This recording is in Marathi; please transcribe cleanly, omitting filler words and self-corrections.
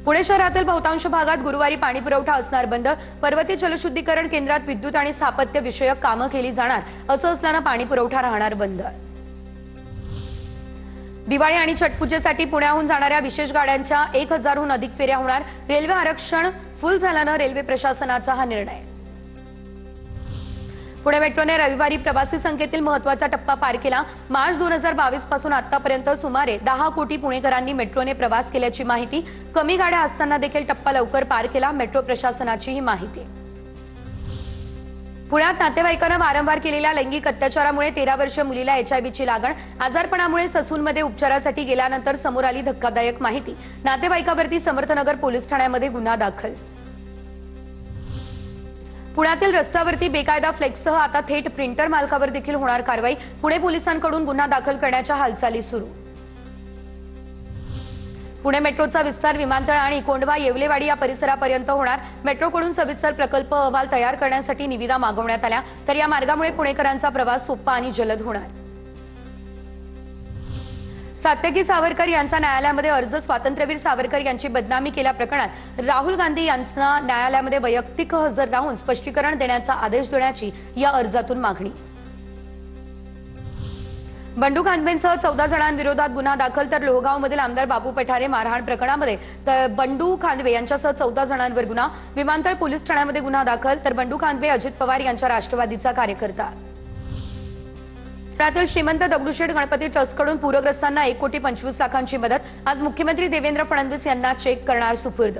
पुणे शहरातील बहुतांश भागात गुरुवारी पाणी पुरवठा असणार बंद। पर्वतीय जलशुद्धीकरण केंद्रात विद्युत आणि स्थापत्य विषयक कामं केली जाणार असं असल्यानं पाणी पुरवठा राहणार बंद। दिवाळी आणि छठपूजेसाठी पुण्याहून जाणाऱ्या विशेष गाड्यांच्या 1000हून अधिक फेऱ्या होणार। रेल्वे आरक्षण फुल झाल्यानं रेल्वे प्रशासनाचा हा निर्णय। पुणे मेट्रोने रविवारी प्रवासी संख्येतील महत्त्वाचा टप्पा पार केला। मार्च 2022 पासून आतापर्यंत सुमारे 10 कोटी पुणेकरांनी मेट्रोने प्रवास केल्याची माहिती। कमी गाड्या असताना देखील टप्पा लवकर पार केला, मेट्रो प्रशासनाची ही माहिती। पुण्यात नातेवाईकांना वारंवार केलेल्या लैंगिक अत्याचारामुळे 13 वर्षीय मुलीला HIV ची लागण। आजारपणामुळे ससूनमध्ये उपचारासाठी गेल्यानंतर समोर आली धक्कादायक माहिती। नातेवाईकावरती समर्थनगर पोलीस ठाण्यामध्ये गुन्हा दाखल। पुण्यातील रस्त्यावरती बेकायदा फ्लेक्ससह आता थेट प्रिंटर मालकावर देखील होणार कारवाई। पुणे पोलिसांकडून गुन्हा दाखल करण्याच्या हालचाली सुरू। पुणे मेट्रोचा विस्तार विमानतळ आणि कोंढवा येवलेवाडी या परिसरापर्यंत होणार। मेट्रोकडून सविस्तर प्रकल्प अहवाल तयार करण्यासाठी निविदा मागवण्यात आल्या, तर या मार्गामुळे पुणेकरांचा प्रवास सोपा आणि जलद होणार। सात्यकी सावरकर यांचा न्यायालयामध्ये अर्ज। स्वातंत्र्यवीर सावरकर यांची बदनामी केल्या प्रकरणात राहुल गांधी यांना न्यायालयामध्ये वैयक्तिक हजर राहून स्पष्टीकरण देण्याचा आदेश देण्याची या अर्जातून मागणी। बंडू खांदवेंसह 14 जणांविरोधात गुन्हा दाखल, तर लोहगावमधील आमदार बापू पठारे मारहाण प्रकरणामध्ये बंडू खांदवे यांच्यासह 14 जणांवर गुन्हा। विमानतळ पोलीस ठाण्यामध्ये गुन्हा दाखल, तर बंडू खांदवे अजित पवार यांच्या राष्ट्रवादीचा कार्यकर्ता। पुण्यातील श्रीमंत दगडूशेठ गणपती ट्रस्टकडून पूरग्रस्तांना 1,25,00,000ची मदत। आज मुख्यमंत्री देवेंद्र फडणवीस यांना चेक करणार सुपूर्द।